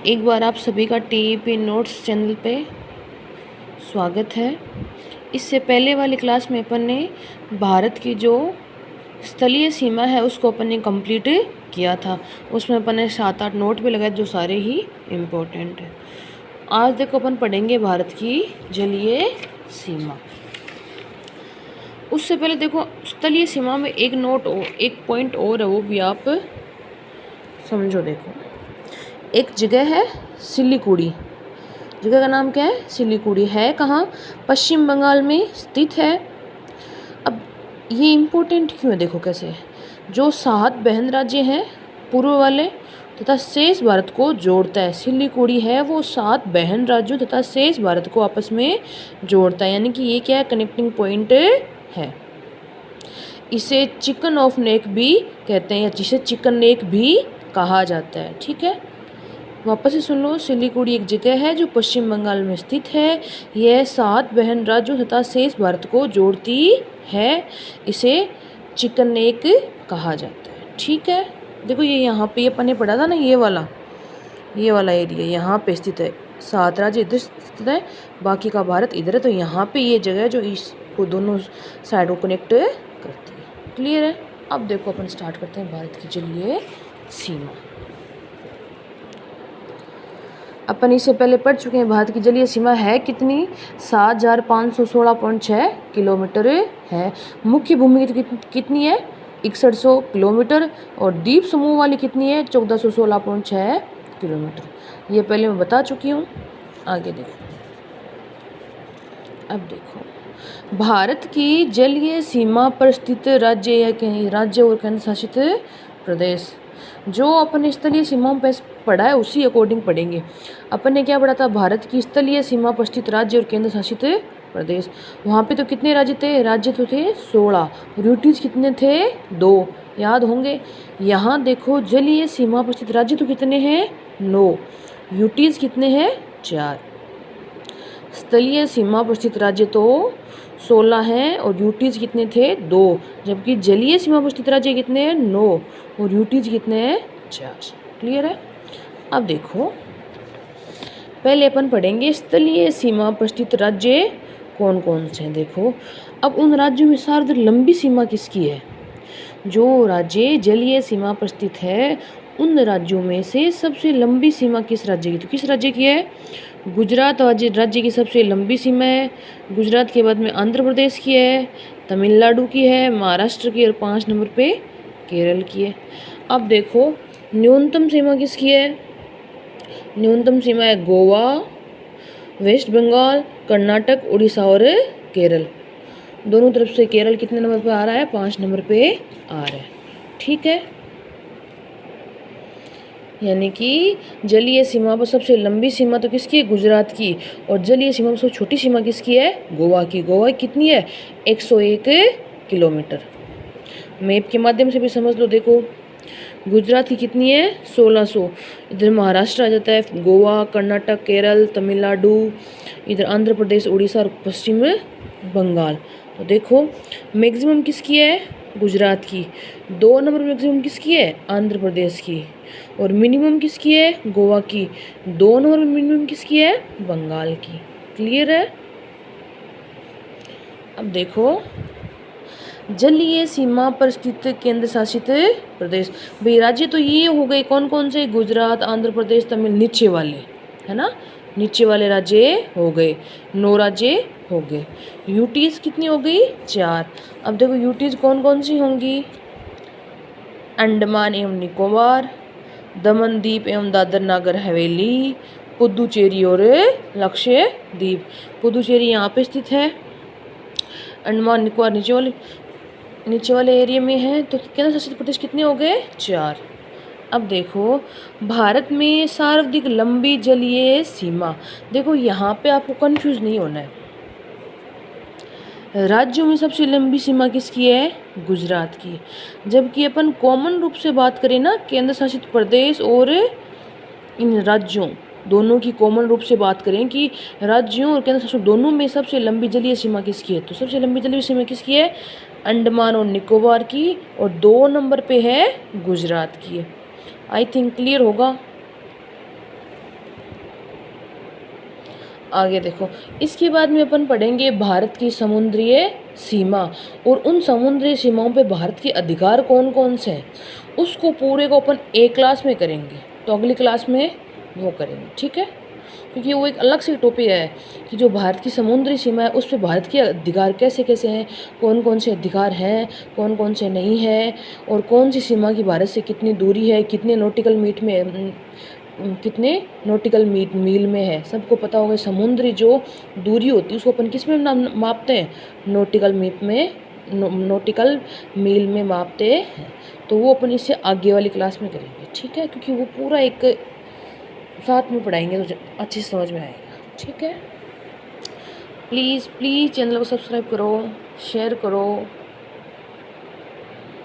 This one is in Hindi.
एक बार आप सभी का टीईपी नोट्स चैनल पे स्वागत है। इससे पहले वाली क्लास में अपन ने भारत की जो स्थलीय सीमा है उसको अपन ने कंप्लीट किया था। उसमें अपन ने 7-8 नोट भी लगाए जो सारे ही इम्पोर्टेंट है। आज देखो अपन पढ़ेंगे भारत की जलीय सीमा। उससे पहले देखो स्थलीय सीमा में एक पॉइंट और है, वो भी आप समझो। देखो एक जगह है सिल्लीगुड़ी, जगह का नाम क्या है? सिल्लीगुड़ी। है कहाँ? पश्चिम बंगाल में स्थित है। अब ये इम्पोर्टेंट क्यों है? देखो कैसे जो 7 बहन राज्य हैं पूर्व वाले तथा शेष भारत को जोड़ता है। सिल्लीगुड़ी है वो 7 बहन राज्यों तथा शेष भारत को आपस में जोड़ता है, यानी कि ये क्या है? कनेक्टिंग पॉइंट है। इसे चिकन ऑफ नेक भी कहते हैं, जिसे चिकन नेक भी कहा जाता है। ठीक है, वापस से सुन लो। सिल्लीगुड़ी एक जगह है जो पश्चिम बंगाल में स्थित है। यह 7 बहन राज्यों तथा शेष भारत को जोड़ती है। इसे चिकन नेक कहा जाता है। ठीक है, देखो ये यहाँ पे ये अपन ने पढ़ा था ना, ये वाला एरिया यहाँ पे स्थित है। 7 राज्य इधर स्थित है, बाकी का भारत इधर है। तो यहाँ पे ये जगह जो इसको दोनों साइड को कनेक्ट करती है। क्लियर है? अब देखो अपन स्टार्ट करते हैं भारत की जलीय सीमा। अपन इससे पहले पढ़ चुके हैं। भारत की जलीय सीमा है कितनी? 7516.6 किलोमीटर है। मुख्य भूमि कितनी है? 6100 किलोमीटर। और द्वीप समूह वाली कितनी है? 1416.6 किलोमीटर। ये पहले मैं बता चुकी हूँ। आगे देखो। अब देखो भारत की जलीय सीमा पर स्थित राज्य और केंद्र शासित प्रदेश। जो अपन स्थलीय सीमाओं पर पढ़ा है उसी अकॉर्डिंग पढ़ेंगे। अपन ने क्या पढ़ा था? भारत की स्थलीय सीमा पर स्थित राज्य और केंद्र शासित प्रदेश। वहाँ पे तो कितने राज्य थे? राज्य तो थे 16। यूटीज कितने थे? 2। याद होंगे। यहाँ देखो जलीय सीमा पर स्थित राज्य तो कितने हैं? 9। यूटीज कितने हैं? 4। स्थलीय सीमा पर स्थित राज्य तो 16 हैं और यूटीज कितने थे? 2। जबकि जलीय सीमा पर स्थित राज्य कितने हैं? 9 और यूटीज कितने हैं? 4। क्लियर है? अब देखो पहले अपन पढ़ेंगे स्थलीय सीमा पर स्थित राज्य कौन कौन से हैं। देखो अब उन राज्यों में सर्वाधिक लंबी सीमा किसकी है? जो राज्य जलीय सीमा पर स्थित है उन राज्यों में से सबसे लंबी सीमा किस राज्य की? तो किस राज्य की है? गुजरात राज्य की सबसे लंबी सीमा है। गुजरात के बाद में आंध्र प्रदेश की है, तमिलनाडु की है, महाराष्ट्र की और 5 नंबर पे केरल की है। अब देखो न्यूनतम सीमा किसकी है? न्यूनतम सीमा है गोवा, वेस्ट बंगाल, कर्नाटक, उड़ीसा और केरल। दोनों तरफ से केरल कितने नंबर पे आ रहा है? 5 नंबर पे आ रहा है। ठीक है, यानी कि जलीय सीमा पर सबसे लंबी सीमा तो किसकी है? गुजरात की। और जलीय सीमा पर सबसे छोटी सीमा किसकी है? गोवा की। गोवा कितनी है? 101 किलोमीटर। मैप के माध्यम से भी समझ लो। देखो गुजरात की कितनी है? 1600। इधर महाराष्ट्र आ जाता है, गोवा, कर्नाटक, केरल, तमिलनाडु, इधर आंध्र प्रदेश, उड़ीसा और पश्चिम बंगाल। तो देखो मैक्सिमम किसकी है? गुजरात की। 2 नंबर मैक्सिमम किसकी है? आंध्र प्रदेश की। और मिनिमम किसकी है? गोवा की। 2 नंबर मिनिमम किसकी है? बंगाल की। क्लियर है? अब देखो जलीय सीमा पर स्थित केंद्र शासित प्रदेश। भाई राज्य तो ये हो गए कौन कौन से? गुजरात, आंध्र प्रदेश, तमिल, नीचे वाले है ना, नीचे वाले राज्य हो गए। 9 राज्य हो गए। यूटीज कितनी हो गई? 4। अब देखो यूटीज कौन कौन सी होंगी? अंडमान एवं निकोबार, दमन द्वीप एवं दादर नागर हवेली, पुदुचेरी और लक्षद्वीप। पुदुचेरी यहाँ पे स्थित है। अंडमान निकोबार नीचे वाले एरिया में है। तो केंद्र शासित प्रदेश कितने हो गए? 4। अब देखो भारत में सर्वाधिक लंबी जलीय सीमा। देखो यहाँ पे आपको कंफ्यूज नहीं होना है। राज्यों में सबसे लंबी सीमा किसकी है? गुजरात की। जबकि अपन कॉमन रूप से बात करें ना, केंद्र शासित प्रदेश और इन राज्यों दोनों की कॉमन रूप से बात करें कि राज्यों और केंद्र शासित दोनों में सबसे लंबी जलीय सीमा किसकी है? तो सबसे लंबी जलीय सीमा किसकी है? अंडमान और निकोबार की। और 2 नंबर पे है गुजरात की। आई थिंक क्लियर होगा। आगे देखो, इसके बाद में अपन पढ़ेंगे भारत की समुद्रीय सीमा, और उन समुद्री सीमाओं पे भारत के अधिकार कौन कौन से हैं उसको पूरे को अपन एक क्लास में करेंगे, तो अगली क्लास में वो करेंगे, ठीक है। क्योंकि वो एक अलग से टॉपिक है कि जो भारत की समुद्री सीमा है उस पे भारत के अधिकार कैसे कैसे हैं, कौन कौन से अधिकार हैं, कौन कौन से नहीं है, और कौन सी सीमा की भारत से कितनी दूरी है, कितने नॉटिकल मीट में कितने नॉटिकल मील में है, सबको पता होगा। समुद्री जो दूरी होती है उसको अपन किस में मापते हैं, नॉटिकल मीट में, नॉटिकल मील में मापते हैं। तो वो अपन इससे आगे वाली क्लास में करेंगे, ठीक है, क्योंकि वो पूरा एक साथ में पढ़ाएंगे तो अच्छे से समझ में आएगा, ठीक है। प्लीज़ प्लीज़ चैनल को सब्सक्राइब करो, शेयर करो।